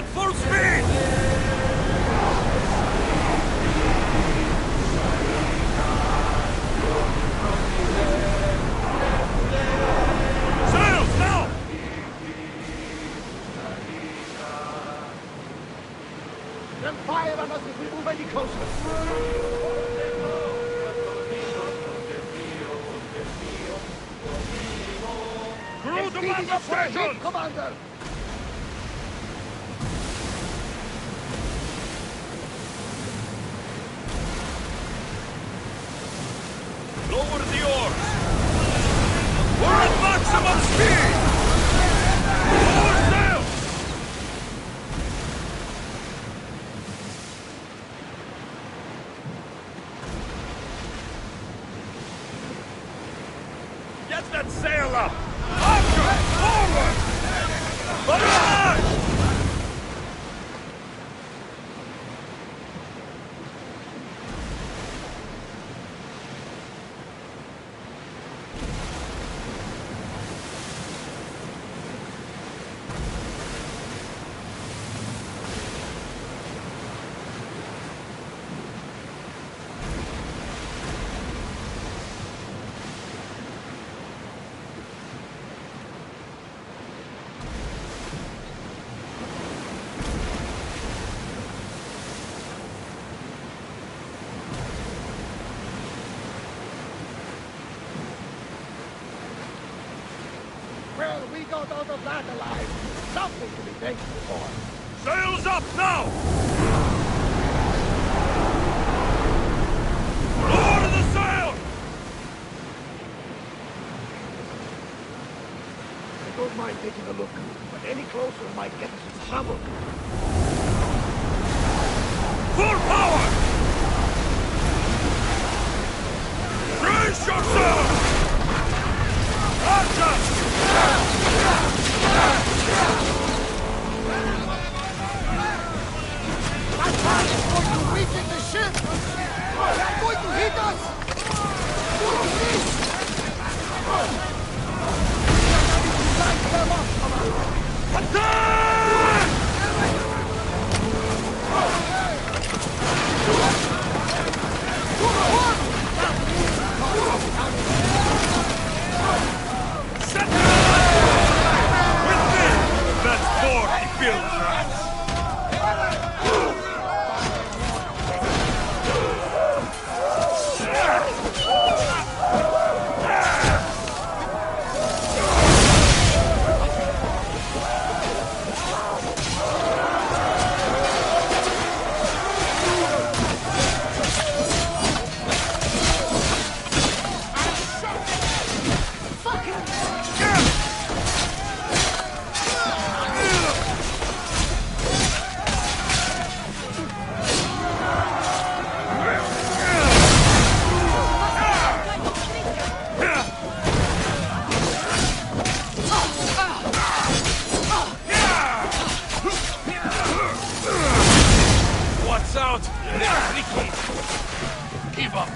At full speed! Sails now! Then fire on us if we move any closer. Crew demand the station! Commander! Lower the oars! We're at maximum speed! Lower sail! Get that sail up! Anchor! Forward! Barrage! Well, we got out of that alive. Something to be thankful for. Sails up now! Lower the sail! I don't mind taking a look, but any closer might get us in trouble. Full power! Brace yourself! Adjust! That fire is going to weaken the ship! They're going to hit us! Light them up, Commander! Attack! Set them up! With me! That's 40 bills rats! What's out? They're leaking! Keep up!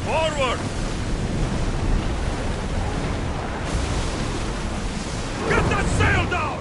Forward! Get that sail down!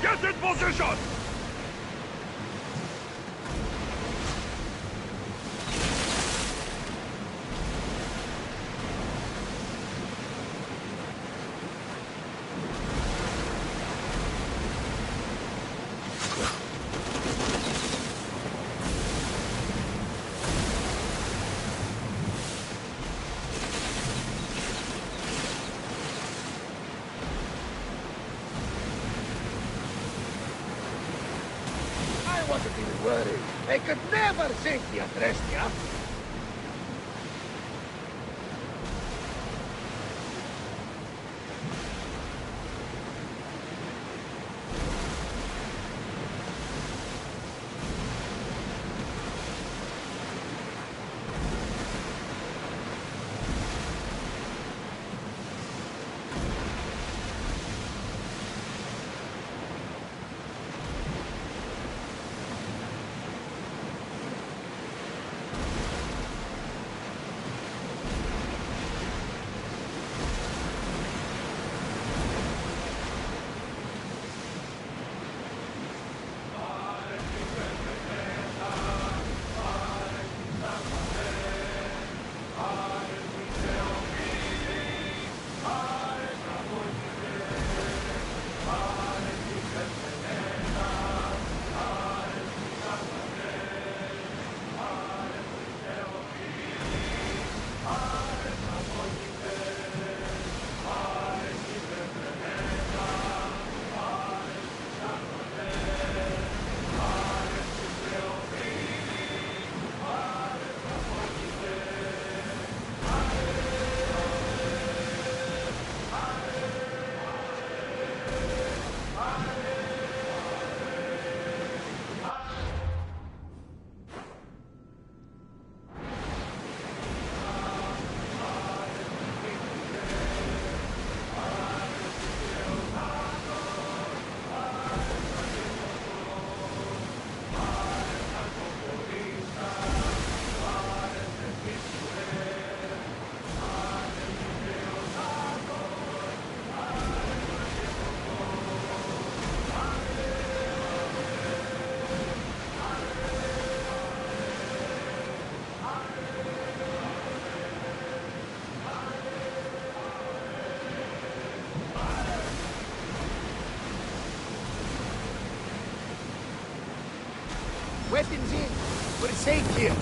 Get in position! I wasn't even worried. They could never safely address you. Weapons in. We're safe here.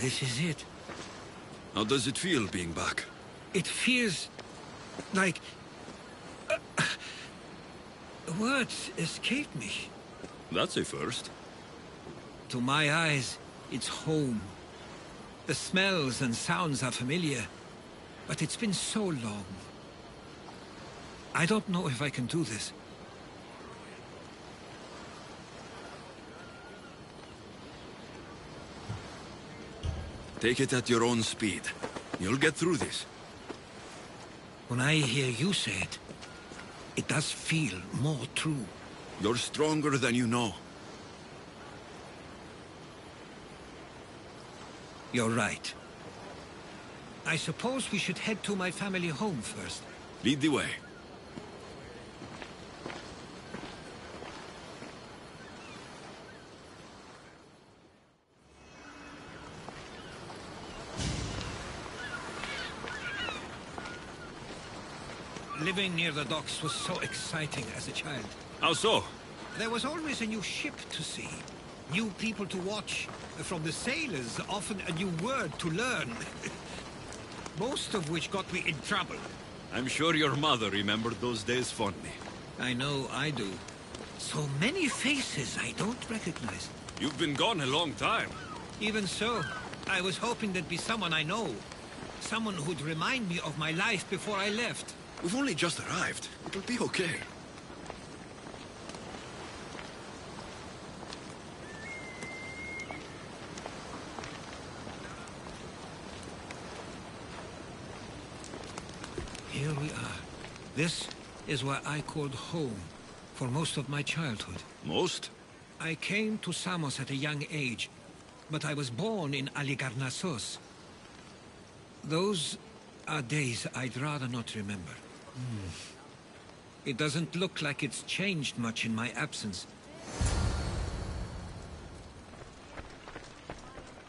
This is it. How does it feel being back? It feels like... words escape me. That's a first. To my eyes, it's home. The smells and sounds are familiar, but it's been so long. I don't know if I can do this. Take it at your own speed. You'll get through this. When I hear you say it, it does feel more true. You're stronger than you know. You're right. I suppose we should head to my family home first. Lead the way. Living near the docks was so exciting as a child. How so? There was always a new ship to see, new people to watch. From the sailors, often a new word to learn. Most of which got me in trouble. I'm sure your mother remembered those days fondly. I know I do. So many faces I don't recognize. You've been gone a long time. Even so, I was hoping there'd be someone I know. Someone who'd remind me of my life before I left. We've only just arrived. It'll be okay. here we are. This is what I called home for most of my childhood. Most? I came to Samos at a young age, but I was born in Aligarnassos. Those are days I'd rather not remember. It doesn't look like it's changed much in my absence.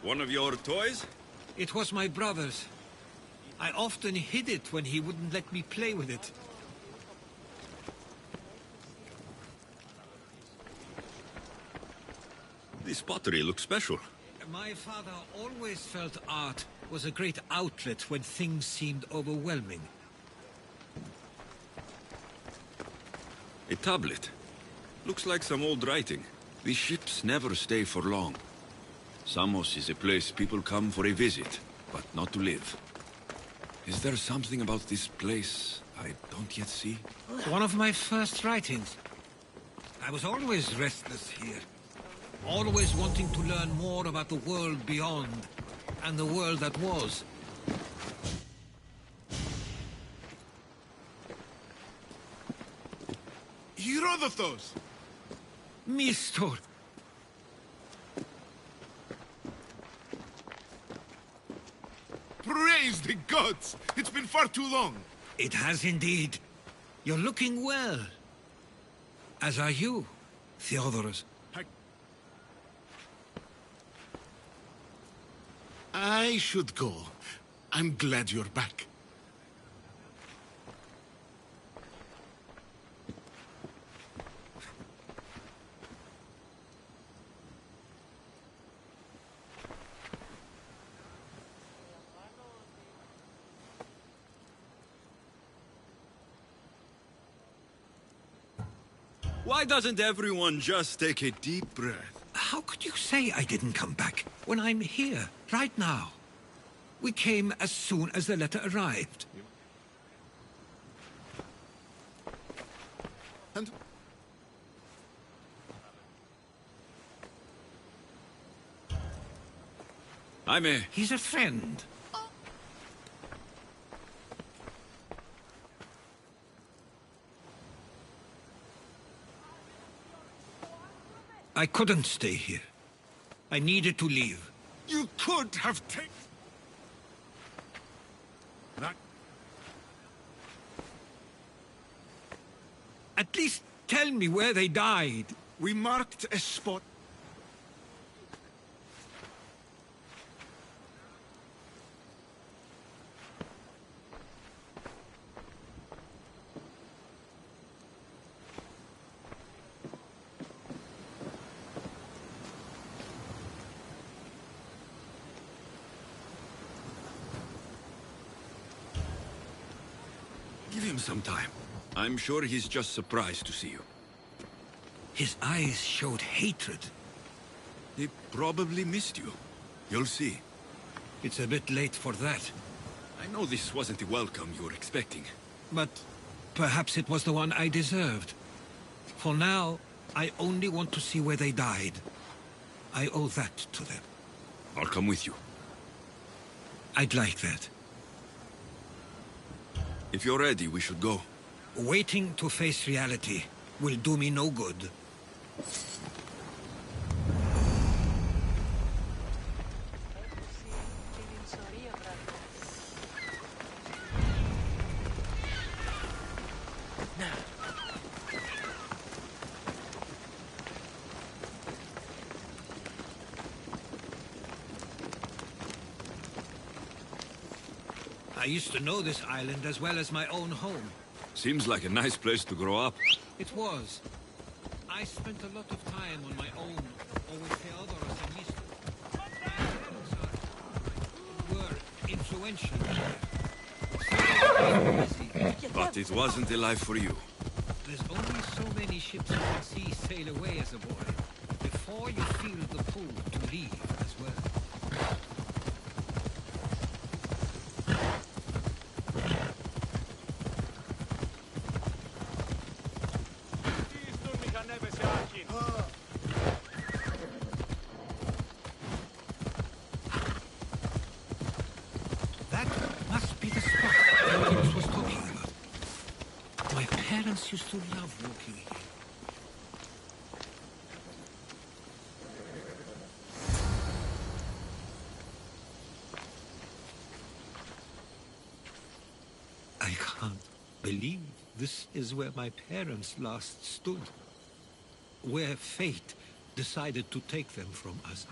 One of your toys? It was my brother's. I often hid it when he wouldn't let me play with it. This pottery looks special. My father always felt art was a great outlet when things seemed overwhelming. A tablet. Looks like some old writing. These ships never stay for long. Samos is a place people come for a visit, but not to live. Is there something about this place I don't yet see? One of my first writings. I was always restless here. Always wanting to learn more about the world beyond, and the world that was. Herodotos! Mistor! Praise the gods! It's been far too long! It has indeed. You're looking well. As are you, Theodoros. I should go. I'm glad you're back. Why doesn't everyone just take a deep breath? How could you say I didn't come back when I'm here, right now? We came as soon as the letter arrived. And He's a friend. I couldn't stay here. I needed to leave. you could have taken... That... At least tell me where they died. We marked a spot. Give him some time. I'm sure he's just surprised to see you. His eyes showed hatred. He probably missed you. You'll see. It's a bit late for that. I know this wasn't the welcome you were expecting. But perhaps it was the one I deserved. For now, I only want to see where they died. I owe that to them. I'll come with you. I'd like that. If you're ready, we should go. Waiting to face reality will do me no good. I used to know this island as well as my own home. Seems like a nice place to grow up. It was. I spent a lot of time on my own, or with Theodoros and Mistor. My parents were influential here. But it wasn't a life for you. There's only so many ships you can see sail away as a boy, before you feel the pull to leave as well. That must be the spot Theodoros was talking about. used to love walking here. I can't believe this is where my parents last stood. Where fate decided to take them from us.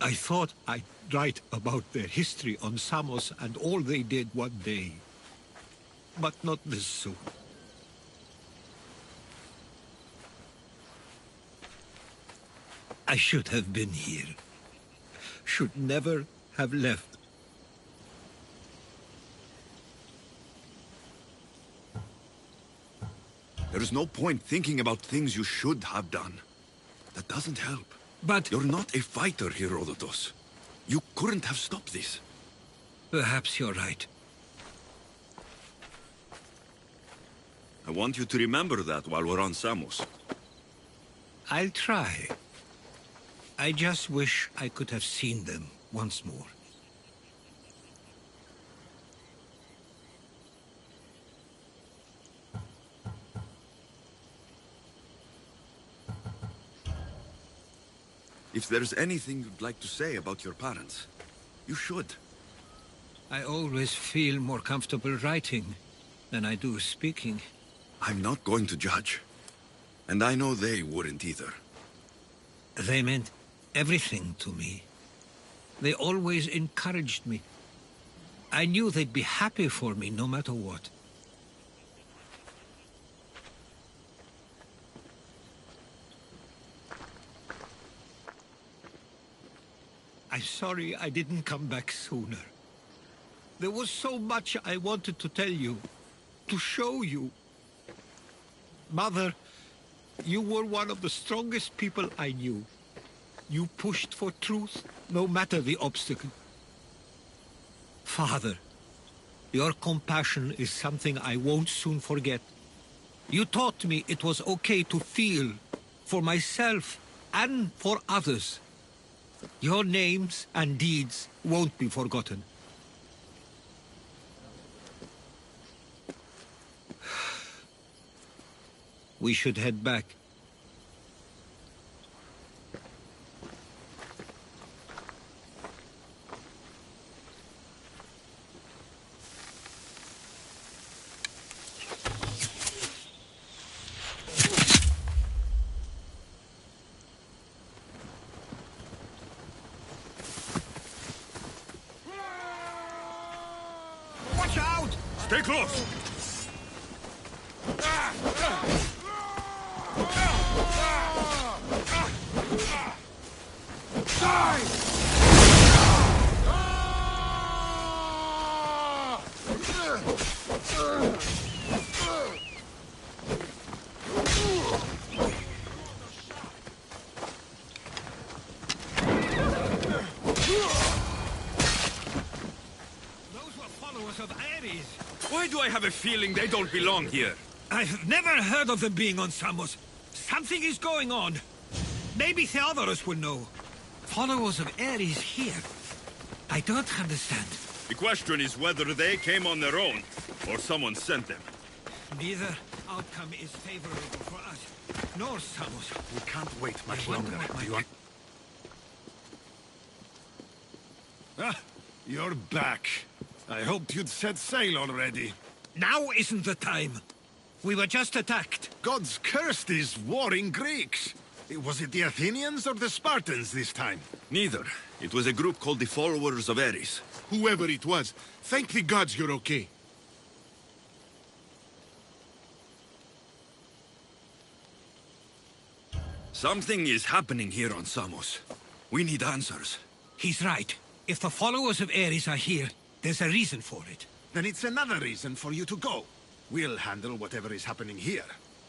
I thought I'd write about their history on Samos and all they did one day. But not this soon. I should have been here. Should never have left. There is no point thinking about things you should have done. That doesn't help. But You're not a fighter, Herodotus. You couldn't have stopped this. perhaps you're right. I want you to remember that while we're on Samos. I'll try. I just wish I could have seen them once more. If there's anything you'd like to say about your parents, you should. I always feel more comfortable writing than I do speaking. I'm not going to judge. And I know they wouldn't either. They meant everything to me. They always encouraged me. I knew they'd be happy for me no matter what. I'm sorry I didn't come back sooner. There was so much I wanted to tell you, to show you. Mother, you were one of the strongest people I knew. You pushed for truth, no matter the obstacle. Father, your compassion is something I won't soon forget. You taught me it was okay to feel, for myself and for others. Your names and deeds won't be forgotten. We should head back. Watch out! Stay close! Those were followers of Ares. Why do I have a feeling they don't belong here? I've never heard of them being on Samos. Something is going on. Maybe Theodorus will know. Followers of Ares here. I don't understand. The question is whether they came on their own, or someone sent them. Neither outcome is favorable for us, nor Samos. We can't wait much I wonder longer. what might Do you want... you're back. I hoped you'd set sail already. Now isn't the time. We were just attacked. Gods cursed these warring Greeks. Was it the Athenians or the Spartans this time? Neither. It was a group called the Followers of Ares. Whoever it was, thank the gods you're okay. Something is happening here on Samos. We need answers. He's right. If the followers of Ares are here, there's a reason for it. Then it's another reason for you to go. We'll handle whatever is happening here.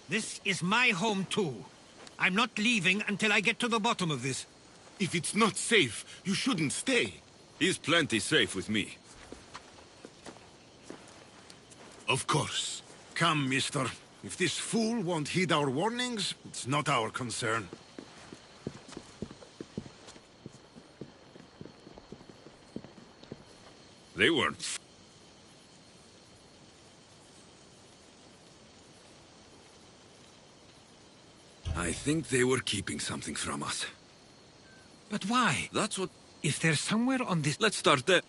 This is my home too. I'm not leaving until I get to the bottom of this. If it's not safe, you shouldn't stay. He's plenty safe with me. Of course. Come, mister. If this fool won't heed our warnings, it's not our concern. They weren't. I think they were keeping something from us. But why? That's what... If they're somewhere on this... Let's start there.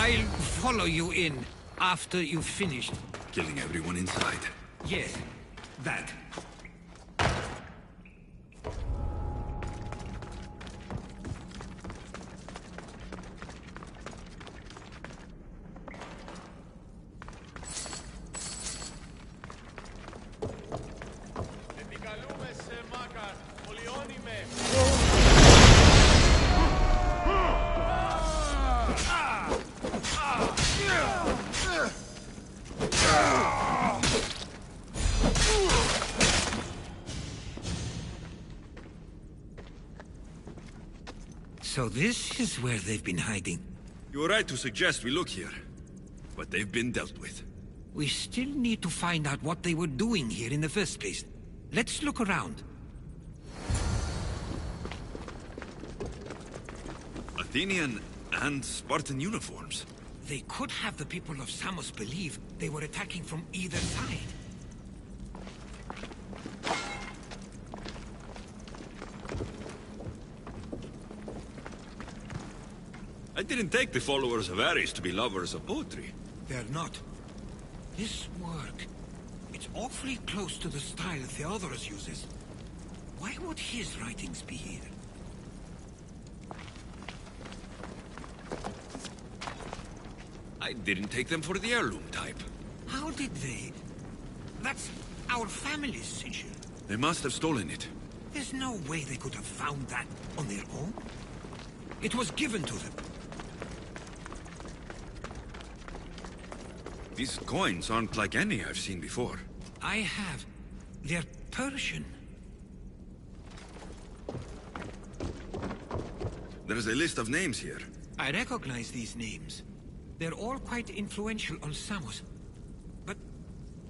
I'll follow you in after you've finished. Killing everyone inside. Yes, that. So this is where they've been hiding. You were right to suggest we look here. But they've been dealt with. We still need to find out what they were doing here in the first place. Let's look around. Athenian and Spartan uniforms. They could have the people of Samos believe they were attacking from either side. I didn't take the followers of Ares to be lovers of poetry. They're not. This work, it's awfully close to the style Theodorus uses. Why would his writings be here? I didn't take them for the heirloom type. How did they? That's our family's sigil. They must have stolen it. There's no way they could have found that on their own. It was given to them. These coins aren't like any I've seen before. I have. They're Persian. There's a list of names here. I recognize these names. They're all quite influential on Samos. But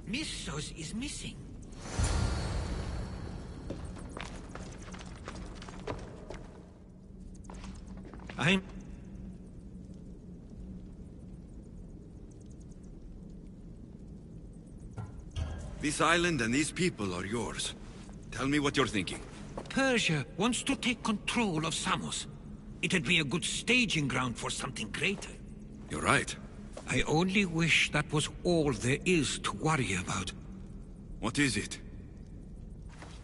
Missos is missing. This island and these people are yours. Tell me what you're thinking. Persia wants to take control of Samos. It'd be a good staging ground for something greater. You're right. I only wish that was all there is to worry about. What is it?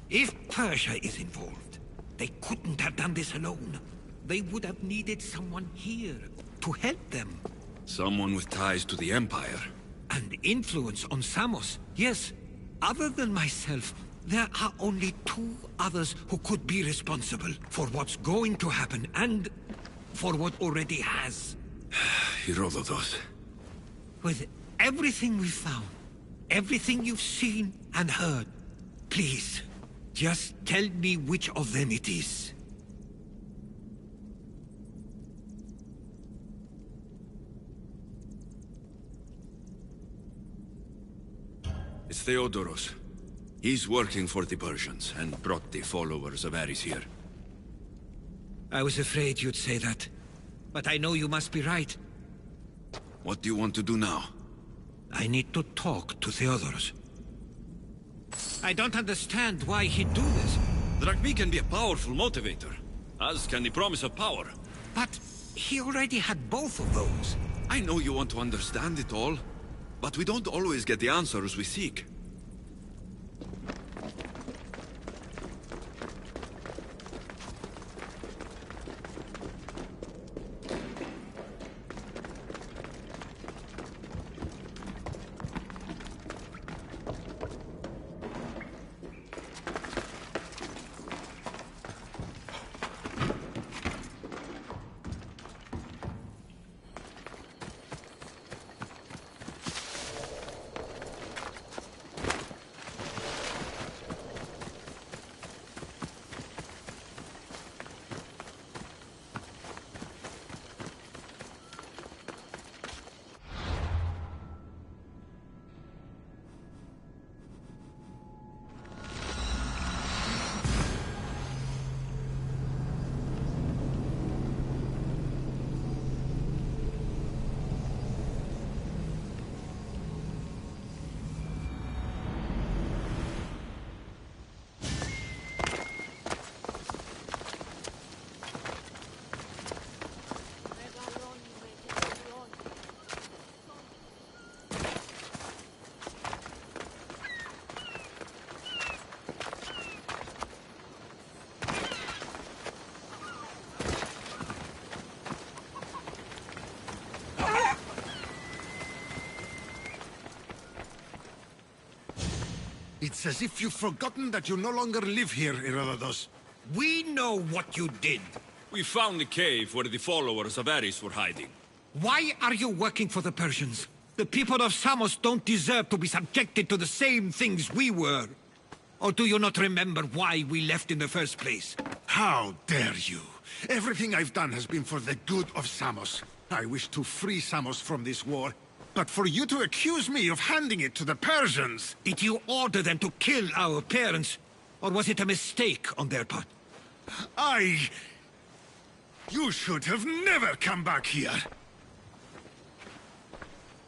If Persia is involved, they couldn't have done this alone. They would have needed someone here to help them. Someone with ties to the Empire. And influence on Samos, yes. Other than myself, there are only two others who could be responsible for what's going to happen and for what already has. Herodotus. With everything we've found, everything you've seen and heard, please, just tell me which of them it is. It's Theodoros. He's working for the Persians and brought the followers of Ares here. I was afraid you'd say that. But I know you must be right. What do you want to do now? I need to talk to Theodoros. I don't understand why he'd do this. Drachmi can be a powerful motivator, as can the promise of power. But he already had both of those. I know you want to understand it all, but we don't always get the answers we seek. It's as if you've forgotten that you no longer live here, Herodotus. We know what you did. We found the cave where the followers of Ares were hiding. Why are you working for the Persians? The people of Samos don't deserve to be subjected to the same things we were. Or do you not remember why we left in the first place? How dare you! Everything I've done has been for the good of Samos. I wish to free Samos from this war. But for you to accuse me of handing it to the Persians... Did you order them to kill our parents? Or was it a mistake on their part? You should have never come back here!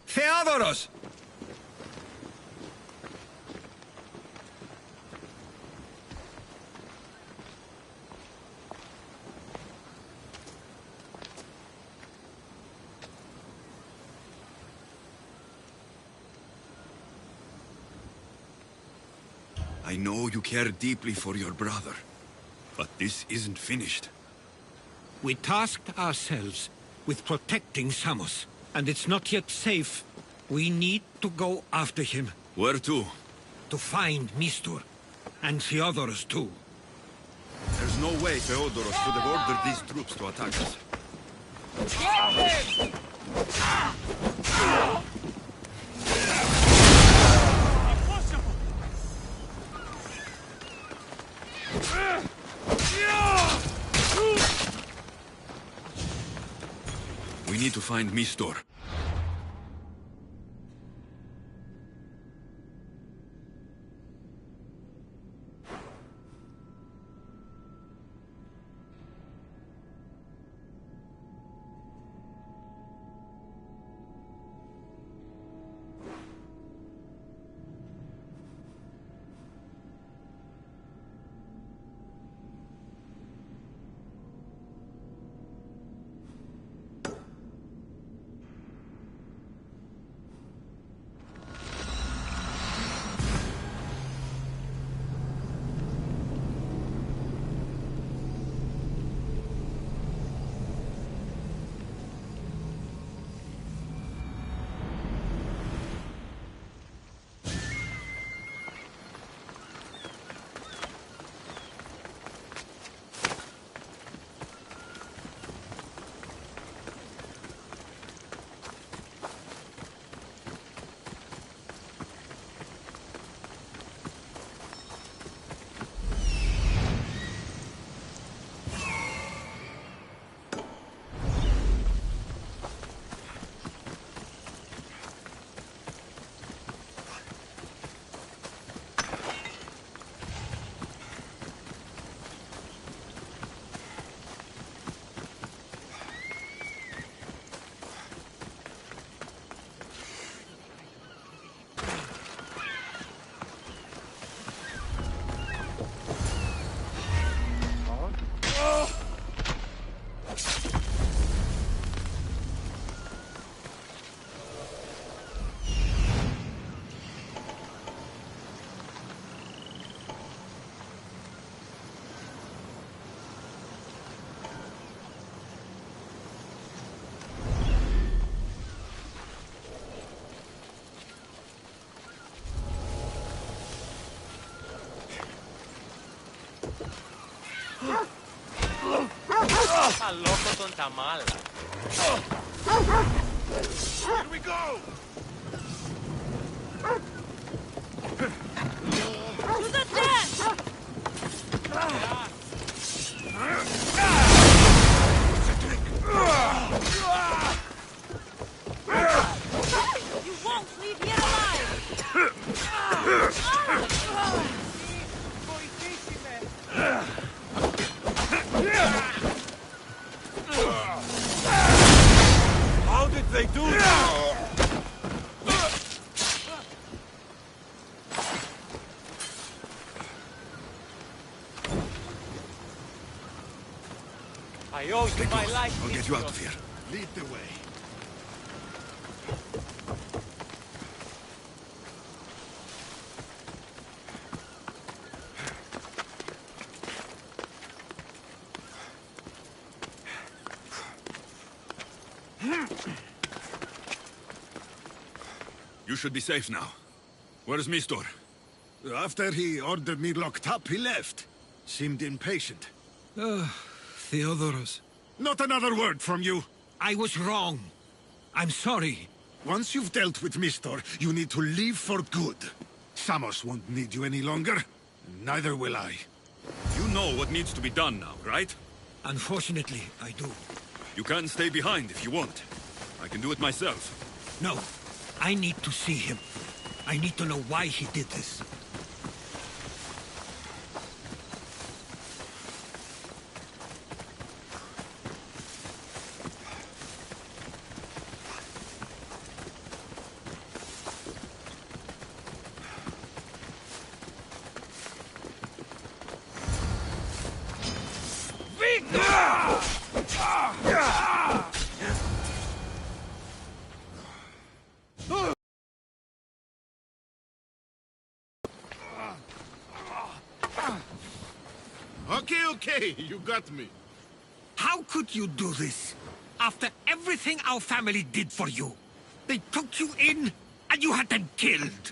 Theodoros! I know you care deeply for your brother, but this isn't finished. We tasked ourselves with protecting Samos, and it's not yet safe. We need to go after him. Where to? To find Mistur, and Theodoros too. There's no way Theodoros could have ordered these troops to attack us. We need to find Mistur. está mala. Here we go! To the death! You won't leave here alive! How did they do that? I owe you my life. I'll get you out of here. Lead the way. You should be safe now. Where's Mistor? After he ordered me locked up, he left. Seemed impatient. Theodoros, Not another word from you. I was wrong. I'm sorry. Once you've dealt with Mistor, you need to leave for good. Samos won't need you any longer. Neither will I. You know what needs to be done now, right? Unfortunately, I do. You can stay behind if you want. I can do it myself. No, I need to see him. I need to know why he did this. Okay, you got me. How could you do this? After everything our family did for you. They took you in, and you had them killed.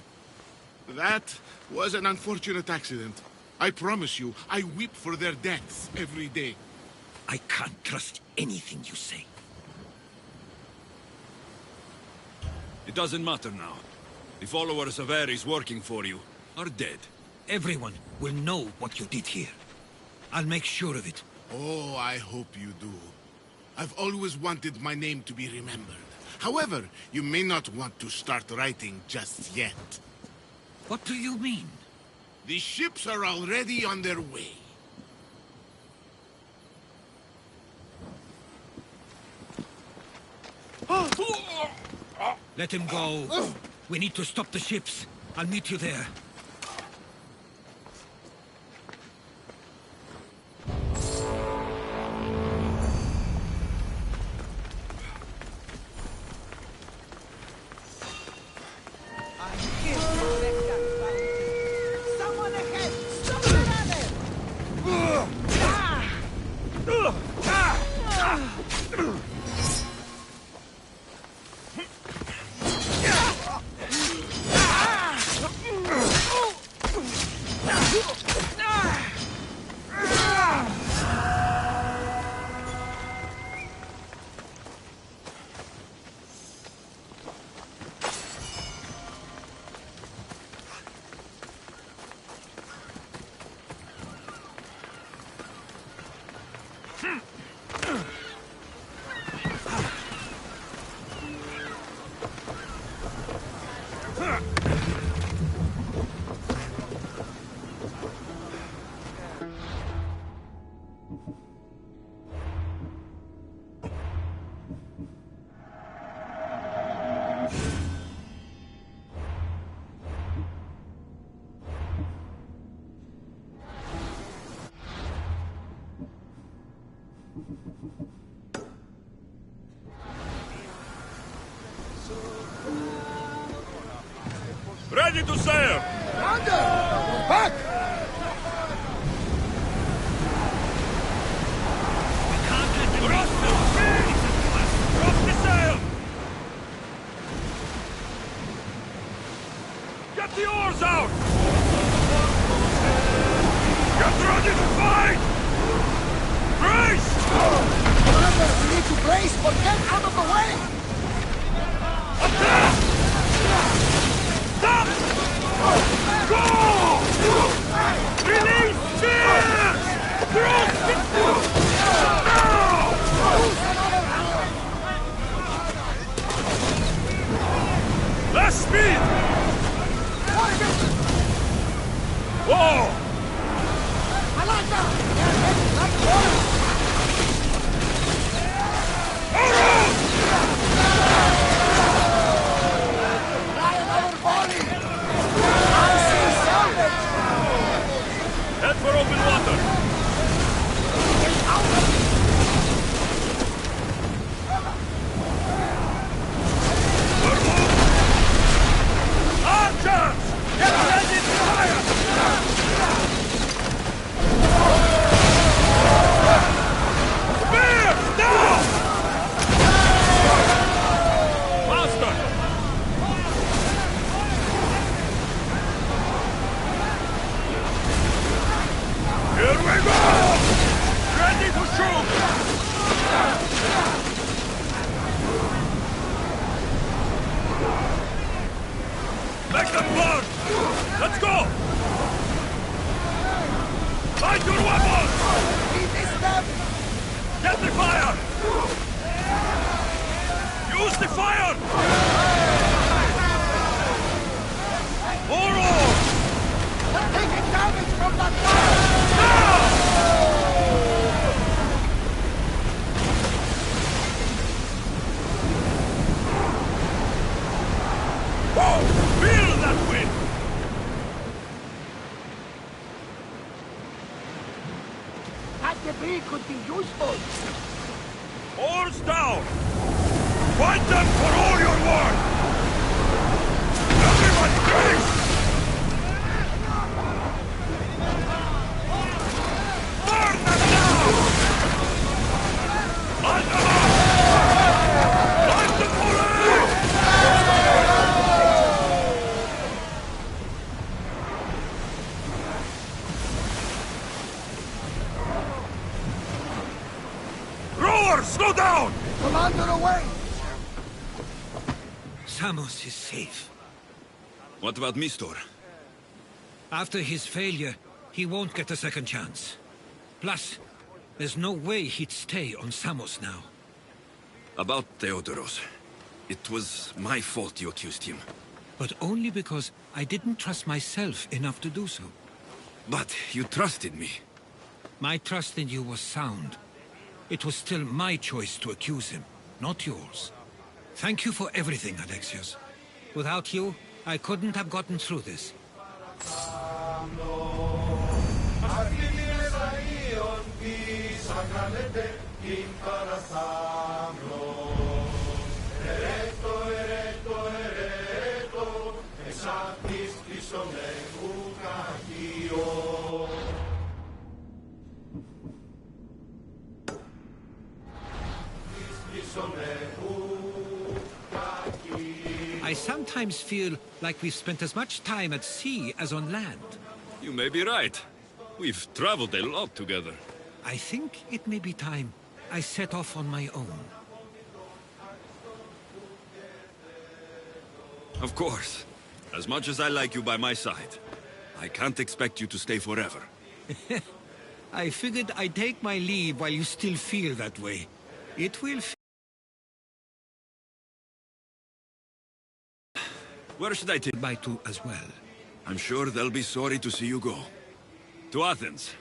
That was an unfortunate accident. I promise you, I weep for their deaths every day. I can't trust anything you say. It doesn't matter now. The followers of Ares working for you are dead. Everyone will know what you did here. I'll make sure of it. Oh, I hope you do. I've always wanted my name to be remembered. However, you may not want to start writing just yet. What do you mean? The ships are already on their way. Let him go. We need to stop the ships. I'll meet you there. Someone ahead! Stop the runner! Ready to sail! Under! Back! We can't let them Drop the sail! Get the oars out! Get ready to fight! Brace! to blaze or get out of the way! Less speed! Whoa! I like that! They're heading like water! Try another volley! I see salvage! Head for open water! Archers! Get ready to fire! Spears! Down! Faster! Here we go! Ready to shoot! Make them burn! Let's go! Find your weapons! It is them! Get the fire! Use the fire! More oars! They're taking damage from that fire! Whoa! Feel that wind! That debris could be useful! Oars down! Fight them for all your worth! Everybody brace! Burn them down! Light them up! Light the police! Rowers, slow down! Commander away! Samos is safe. What about Mistor? After his failure, he won't get a second chance. Plus, there's no way he'd stay on Samos now. About Theodoros. It was my fault you accused him. But only because I didn't trust myself enough to do so. But you trusted me. My trust in you was sound. It was still my choice to accuse him, not yours. Thank you for everything, Alexios. Without you, I couldn't have gotten through this. I sometimes feel like we've spent as much time at sea as on land. You may be right. We've traveled a lot together. I think it may be time I set off on my own. Of course. As much as I like you by my side, I can't expect you to stay forever. I figured I'd take my leave while you still feel that way. It will Where should I take goodbye to as well. I'm sure they'll be sorry to see you go. To Athens.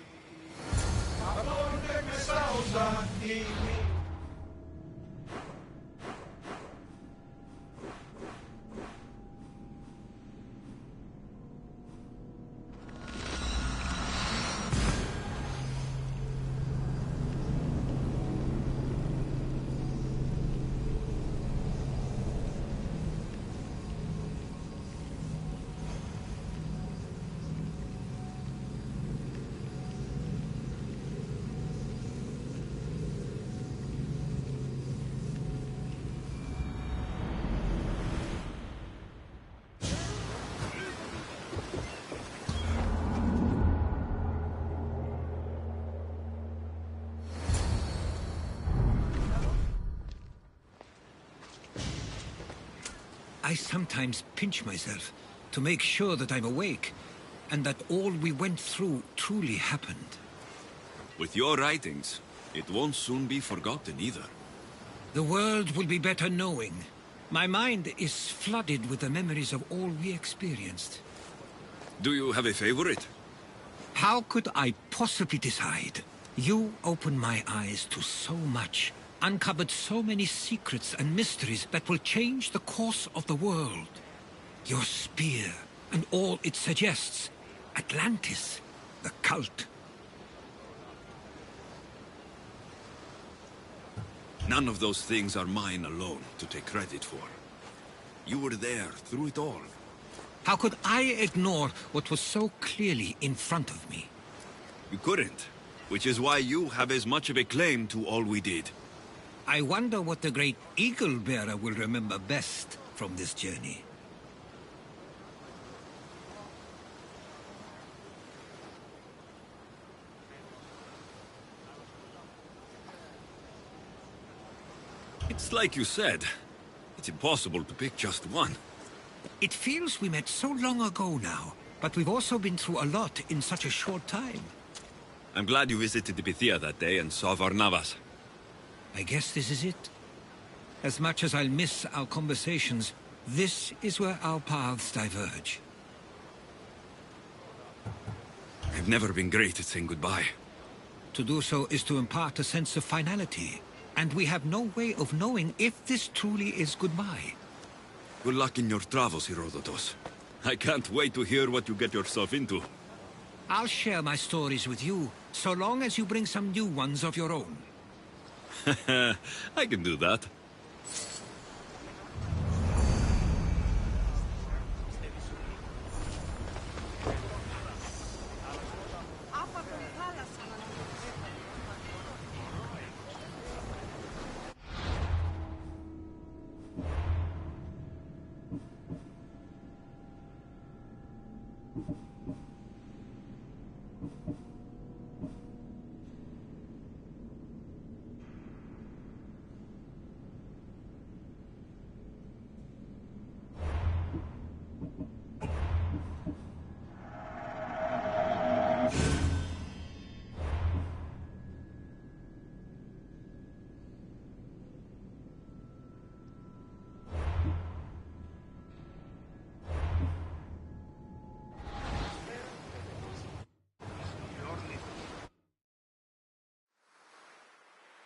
I sometimes pinch myself to make sure that I'm awake, and that all we went through truly happened. With your writings, it won't soon be forgotten either. The world will be better knowing. My mind is flooded with the memories of all we experienced. Do you have a favorite? How could I possibly decide? You opened my eyes to so much, uncovered so many secrets and mysteries that will change the course of the world. Your spear, and all it suggests. Atlantis, the cult. None of those things are mine alone to take credit for. You were there through it all. How could I ignore what was so clearly in front of me? You couldn't, which is why you have as much of a claim to all we did. I wonder what the great Eagle Bearer will remember best from this journey. It's like you said. It's impossible to pick just one. It feels we met so long ago now, but we've also been through a lot in such a short time. I'm glad you visited the Bithia that day and saw Varnavas. I guess this is it. As much as I'll miss our conversations, this is where our paths diverge. I've never been great at saying goodbye. To do so is to impart a sense of finality, and we have no way of knowing if this truly is goodbye. Good luck in your travels, Herodotus. I can't wait to hear what you get yourself into. I'll share my stories with you, so long as you bring some new ones of your own. I can do that.